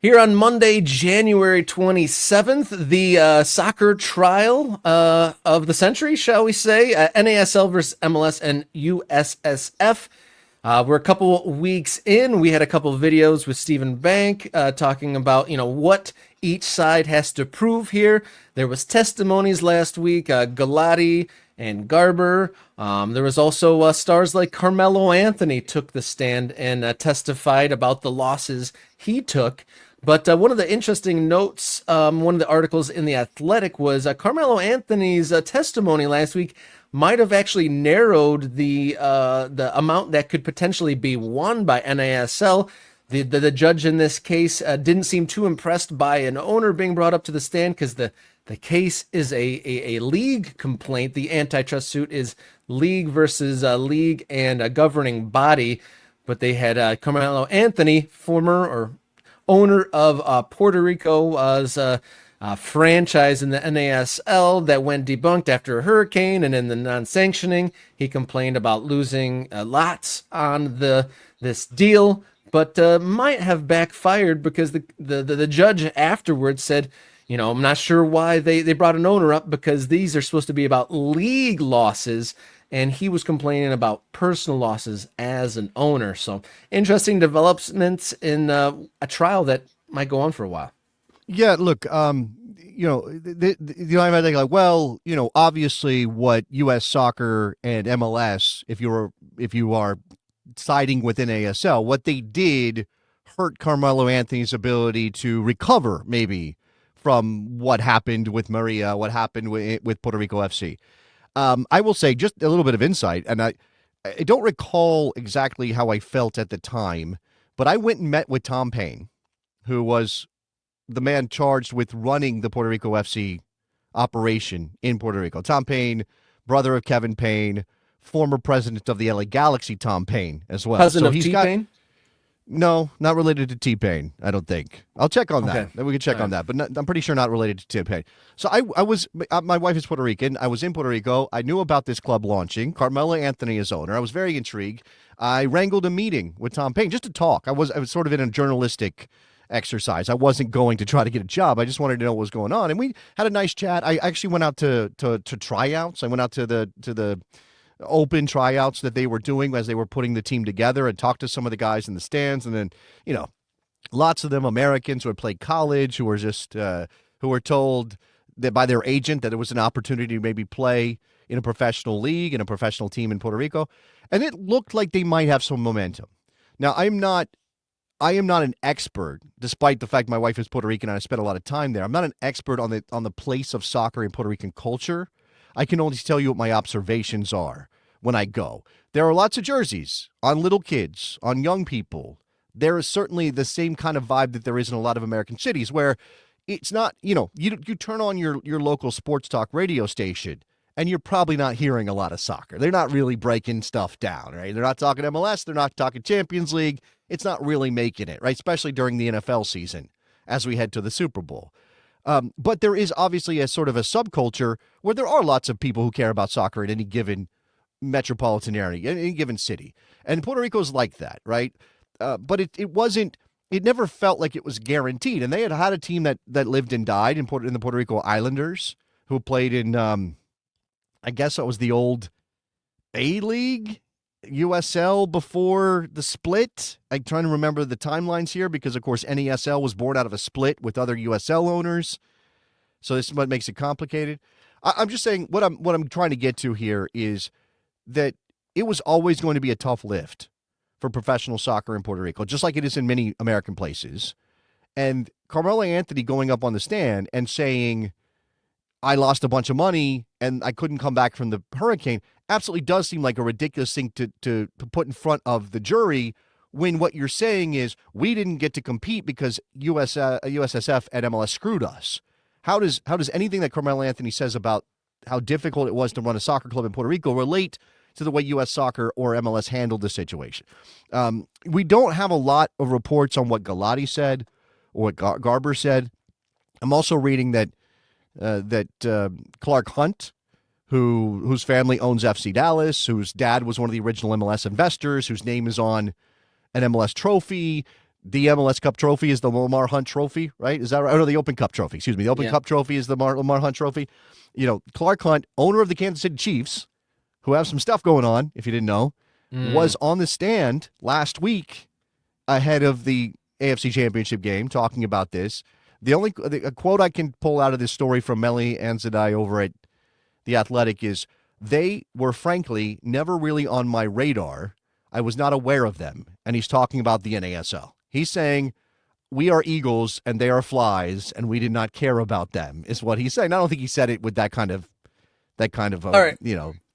Here on Monday, January 27th, the soccer trial of the century, shall we say? NASL versus MLS and USSF. We're a couple weeks in. We had a couple of videos with Stephen Bank talking about, what each side has to prove here. There was testimonies last week, Galati and Garber. There was also stars like Carmelo Anthony took the stand and testified about the losses he took. But one of the interesting notes, one of the articles in The Athletic was Carmelo Anthony's testimony last week might have actually narrowed the amount that could potentially be won by NASL. The judge in this case didn't seem too impressed by an owner being brought up to the stand because the case is a league complaint. The antitrust suit is league versus league and a governing body. But they had Carmelo Anthony, former or owner of Puerto Rico's franchise in the NASL that went debunked after a hurricane, and in the non-sanctioning, he complained about losing lots on this deal, but might have backfired because the judge afterwards said, I'm not sure why they brought an owner up because these are supposed to be about league losses. And he was complaining about personal losses as an owner. So interesting developments in a trial that might go on for a while. Yeah, look, I might think like, well, obviously, what U.S. Soccer and MLS, if you are siding with NASL, what they did hurt Carmelo Anthony's ability to recover, maybe from what happened with Maria, what happened with Puerto Rico FC. I will say just a little bit of insight, and I don't recall exactly how I felt at the time, but I went and met with Tom Paine, who was the man charged with running the Puerto Rico FC operation in Puerto Rico. Tom Paine, brother of Kevin Payne, former president of the LA Galaxy, Tom Paine, as well. Cousin of T-Pain? No, not related to T-Pain, I don't think. I'll check on Okay. that. We can check on that, but I'm pretty sure not related to T-Pain. So my wife is Puerto Rican. I was in Puerto Rico. I knew about this club launching. Carmelo Anthony is owner. I was very intrigued. I wrangled a meeting with Tom Paine just to talk. I was sort of in a journalistic exercise. I wasn't going to try to get a job. I just wanted to know what was going on. And we had a nice chat. I actually went out to tryouts. I went out to the open tryouts that they were doing as they were putting the team together and talked to some of the guys in the stands. And then, lots of them Americans who had played college, who were just who were told that by their agent that it was an opportunity to maybe play in a professional league, in a professional team in Puerto Rico. And it looked like they might have some momentum. Now, I am not an expert, despite the fact my wife is Puerto Rican and I spent a lot of time there. I'm not an expert on the place of soccer in Puerto Rican culture. I can only tell you what my observations are when I go. There are lots of jerseys on little kids, on young people. There is certainly the same kind of vibe that there is in a lot of American cities where it's not, you turn on your local sports talk radio station and you're probably not hearing a lot of soccer. They're not really breaking stuff down, right? They're not talking MLS. They're not talking Champions League. It's not really making it, right? Especially during the NFL season as we head to the Super Bowl. But there is obviously a sort of a subculture where there are lots of people who care about soccer in any given metropolitan area, in any given city. And Puerto Rico's like that, right? But it never felt like it was guaranteed. And they had a team that lived and died in the Puerto Rico Islanders, who played in, I guess it was the old A-League, USL before the split. I'm trying to remember the timelines here because, of course, NASL was born out of a split with other USL owners. So this is what makes it complicated. I'm just saying what I'm trying to get to here is that it was always going to be a tough lift for professional soccer in Puerto Rico, just like it is in many American places. And Carmelo Anthony going up on the stand and saying, I lost a bunch of money and I couldn't come back from the hurricane, absolutely does seem like a ridiculous thing to put in front of the jury when what you're saying is we didn't get to compete because USSF and MLS screwed us. How does anything that Carmelo Anthony says about how difficult it was to run a soccer club in Puerto Rico relate to the way U.S. Soccer or MLS handled the situation? We don't have a lot of reports on what Galati said or what Garber said. I'm also reading that Clark Hunt, whose family owns FC Dallas, whose dad was one of the original MLS investors, whose name is on an MLS trophy, the MLS Cup trophy is the Lamar Hunt trophy, right? Is that right? Oh, no, the Open Cup trophy. Excuse me. The Open Cup trophy is the Lamar Hunt trophy. Clark Hunt, owner of the Kansas City Chiefs, who have some stuff going on, if you didn't know, was on the stand last week ahead of the AFC Championship game talking about this. A quote I can pull out of this story from Melly Anzadai over at The Athletic is, they were frankly never really on my radar. I was not aware of them. And he's talking about the NASL. He's saying, we are eagles and they are flies and we did not care about them, is what he's saying. I don't think he said it with that kind of All right.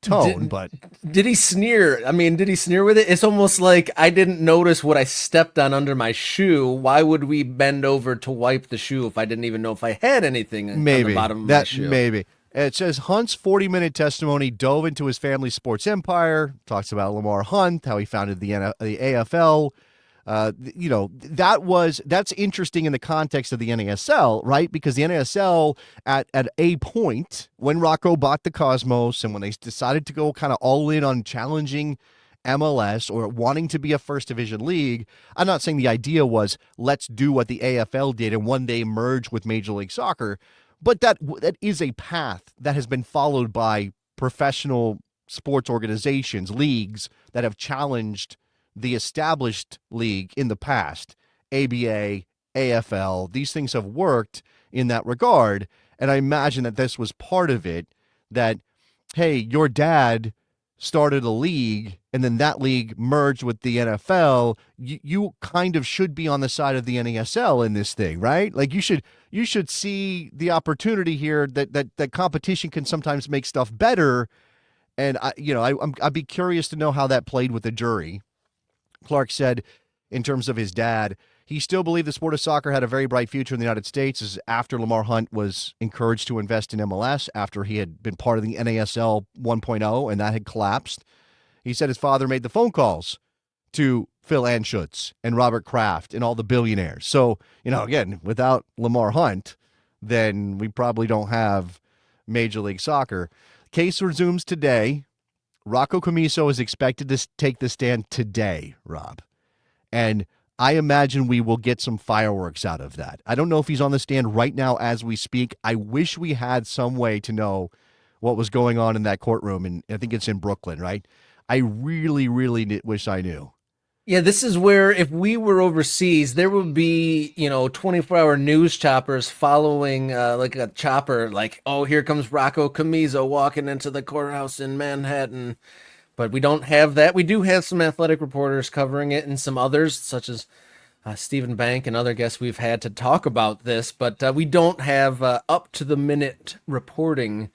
tone, but did he sneer? I mean, did he sneer with it? It's almost like, I didn't notice what I stepped on under my shoe. Why would we bend over to wipe the shoe if I didn't even know if I had anything on the bottom of my shoe? Maybe. It says Hunt's 40-minute testimony dove into his family's sports empire, talks about Lamar Hunt, how he founded the AFL. That's interesting in the context of the NASL, right? Because the NASL at a point when Rocco bought the Cosmos and when they decided to go kind of all in on challenging MLS or wanting to be a first division league, I'm not saying the idea was let's do what the AFL did and one day merge with Major League Soccer, but that is a path that has been followed by professional sports organizations, leagues that have challenged the established league in the past, ABA, AFL. These things have worked in that regard, and I imagine that this was part of it, that, hey, your dad started a league, and then that league merged with the NFL. You kind of should be on the side of the NASL in this thing, right? Like you should see the opportunity here that competition can sometimes make stuff better. And I'd be curious to know how that played with the jury. Clark said, in terms of his dad, he still believed the sport of soccer had a very bright future in the United States as after Lamar Hunt was encouraged to invest in MLS after he had been part of the NASL 1.0 and that had collapsed. He said his father made the phone calls to Phil Anschutz and Robert Kraft and all the billionaires. So, again, without Lamar Hunt, then we probably don't have Major League Soccer. Case resumes today. Rocco Commisso is expected to take the stand today, Rob. And I imagine we will get some fireworks out of that. I don't know if he's on the stand right now as we speak. I wish we had some way to know what was going on in that courtroom. And I think it's in Brooklyn, right? I really, really wish I knew. Yeah, this is where if we were overseas, there would be, 24-hour news choppers following like a chopper, like, oh, here comes Rocco Commisso walking into the courthouse in Manhattan. But we don't have that. We do have some athletic reporters covering it and some others, such as Stephen Bank and other guests we've had to talk about this. But we don't have up-to-the-minute reporting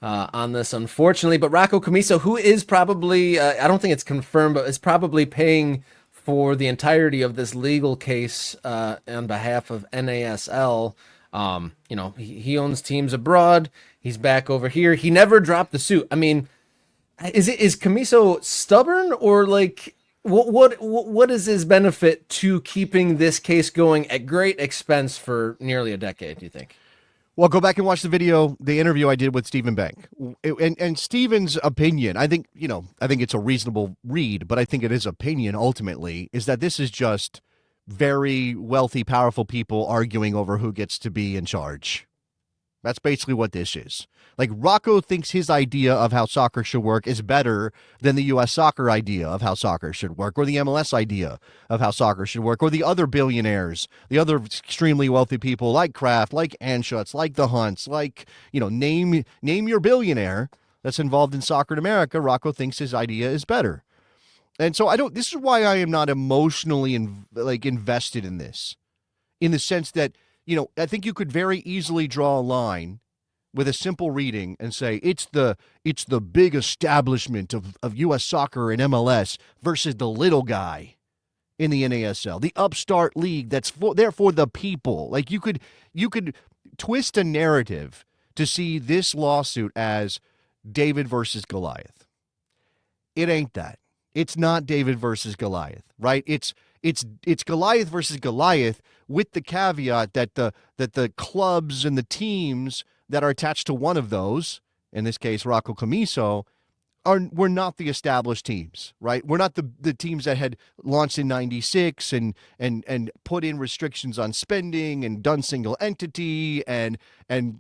on this, unfortunately. But Rocco Commisso, who is probably, I don't think it's confirmed, but is probably paying for the entirety of this legal case on behalf of NASL. He owns teams abroad. He's back over here. He never dropped the suit. I mean, is Commisso stubborn, or like what is his benefit to keeping this case going at great expense for nearly a decade, do you think? Well, go back and watch the interview I did with Stephen Bank. And Stephen's opinion, I think it's a reasonable read, but I think it is opinion ultimately, is that this is just very wealthy, powerful people arguing over who gets to be in charge. That's basically what this is. Like, Rocco thinks his idea of how soccer should work is better than the U.S. soccer idea of how soccer should work, or the MLS idea of how soccer should work, or the other billionaires, the other extremely wealthy people like Kraft, like Anschutz, like the Hunts, like, name your billionaire that's involved in soccer in America. Rocco thinks his idea is better. And so this is why I am not emotionally invested in this, in the sense that, I think you could very easily draw a line with a simple reading and say it's the big establishment of U.S. soccer and MLS versus the little guy in the NASL, the upstart league that's there for the people. Like, you could twist a narrative to see this lawsuit as David versus Goliath. It ain't that. It's not David versus Goliath, right? It's Goliath versus Goliath, with the caveat that the clubs and the teams that are attached to one of those, in this case Rocco Commisso, we're not the established teams, right? We're not the teams that had launched in '96 and put in restrictions on spending and done single entity and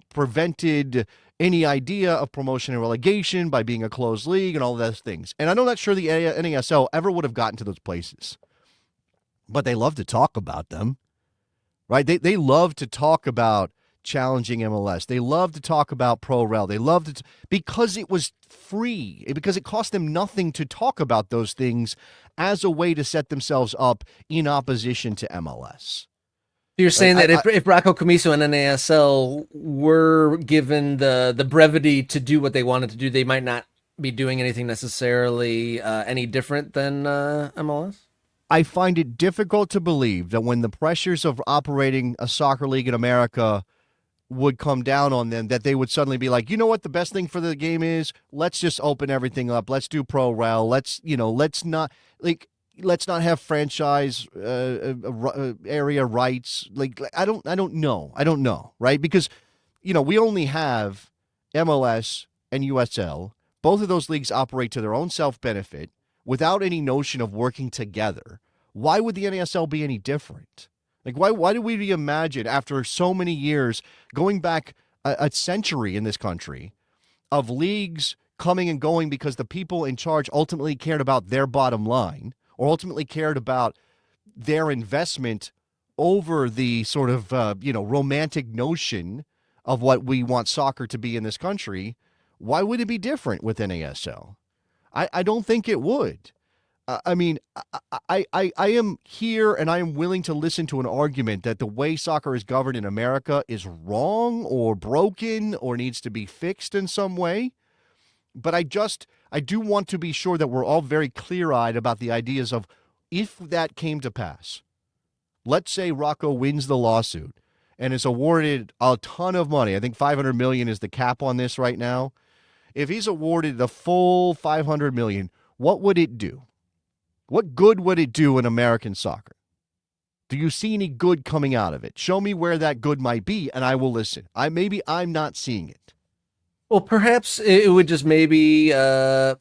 prevented any idea of promotion and relegation by being a closed league and all of those things. And I'm not sure the NASL ever would have gotten to those places, but they love to talk about them, right? They love to talk about challenging MLS. They love to talk about ProRel. They love to because it was free, because it cost them nothing to talk about those things as a way to set themselves up in opposition to MLS. You're saying that if Rocco Commisso and NASL were given the brevity to do what they wanted to do, they might not be doing anything necessarily any different than MLS? I find it difficult to believe that when the pressures of operating a soccer league in America would come down on them, that they would suddenly be like, you know what, the best thing for the game is, let's just open everything up. Let's do ProRel. Let's not have franchise area rights. I don't know, right? Because, we only have MLS and USL. Both of those leagues operate to their own self-benefit without any notion of working together. Why would the NASL be any different? Why do we imagine, after so many years, going back a century in this country, of leagues coming and going because the people in charge ultimately cared about their bottom line, or ultimately cared about their investment over the sort of, romantic notion of what we want soccer to be in this country? Why would it be different with NASL? I don't think it would. I am here and I am willing to listen to an argument that the way soccer is governed in America is wrong or broken or needs to be fixed in some way. But I do want to be sure that we're all very clear-eyed about the ideas of, if that came to pass, let's say Rocco wins the lawsuit and is awarded a ton of money. I think $500 million is the cap on this right now. If he's awarded the full $500 million, what would it do? What good would it do in American soccer? Do you see any good coming out of it? Show me where that good might be, and I will listen. Maybe I'm not seeing it. Well, perhaps it would just maybe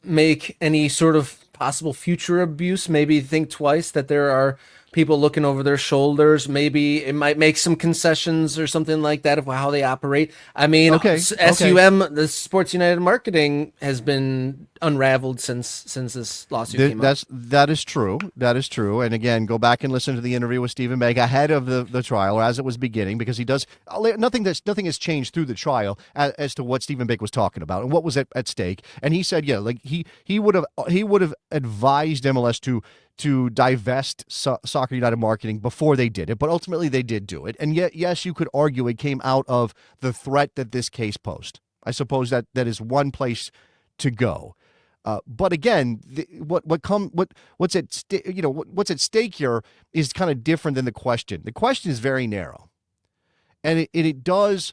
make any sort of possible future abuse maybe think twice, that there are people looking over their shoulders. Maybe it might make some concessions or something like that of how they operate. I mean, SUM, the Sports United Marketing, has been unraveled since this lawsuit came up. That is true. That is true. And again, go back and listen to the interview with Stephen Begg ahead of the trial, or as it was beginning, because he does nothing has changed through the trial as to what Stephen Begg was talking about and what was at stake. And he said, he would have advised MLS to divest Soccer United Marketing before they did it, but ultimately they did do it. And yet, yes, you could argue it came out of the threat that this case posed. I suppose that is one place to go. But again, what's at stake here is kind of different than the question. The question is very narrow, and it's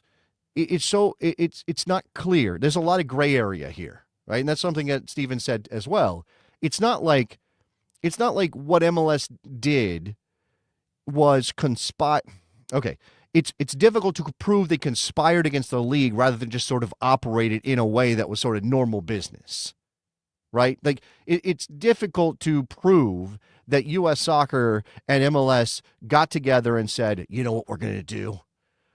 not clear. There's a lot of gray area here, right? And that's something that Stephen said as well. It's not like what MLS did was conspire. Okay, it's difficult to prove they conspired against the league rather than just sort of operated in a way that was sort of normal business, right? It's difficult to prove that U.S. Soccer and MLS got together and said, you know what we're going to do?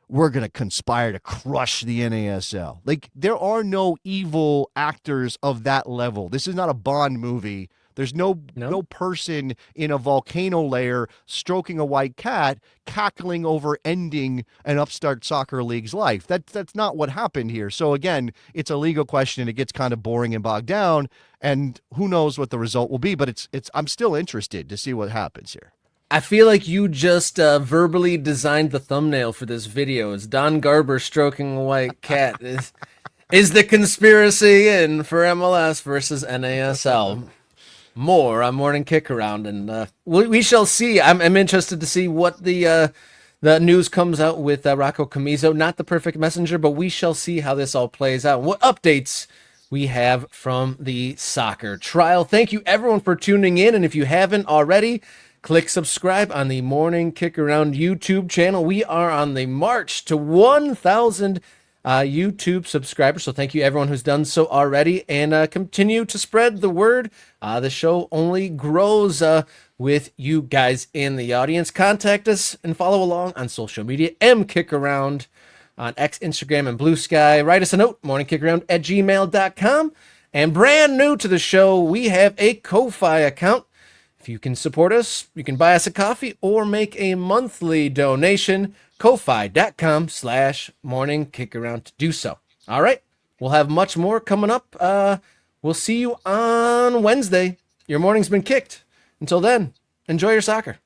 We're going to conspire to crush the NASL. There are no evil actors of that level. This is not a Bond movie. There's no person in a volcano lair stroking a white cat cackling over ending an upstart soccer league's life. That's not what happened here. So again, it's a legal question. It gets kind of boring and bogged down, and who knows what the result will be. But I'm still interested to see what happens here. I feel like you just verbally designed the thumbnail for this video. It's Don Garber stroking a white cat. Is the conspiracy in for MLS versus NASL? More on Morning Kick Around, and we shall see. I'm interested to see what the news comes out with Rocco Commisso. Not the perfect messenger, but we shall see how this all plays out. What updates we have from the soccer trial. Thank you everyone for tuning in, and if you haven't already, click subscribe on the Morning Kick Around YouTube channel. We are on the march to 1,000 YouTube subscriber. So thank you everyone who's done so already, and continue to spread the word. The show only grows with you guys in the audience. Contact us and follow along on social media. MKickaround on X, Instagram, and Blue Sky. Write us a note, morningkickaround@gmail.com. And brand new to the show, we have a Ko-Fi account. If you can support us, you can buy us a coffee or make a monthly donation. Ko-fi.com/morningkickaround to do so. All right. We'll have much more coming up. We'll see you on Wednesday. Your morning's been kicked. Until then, enjoy your soccer.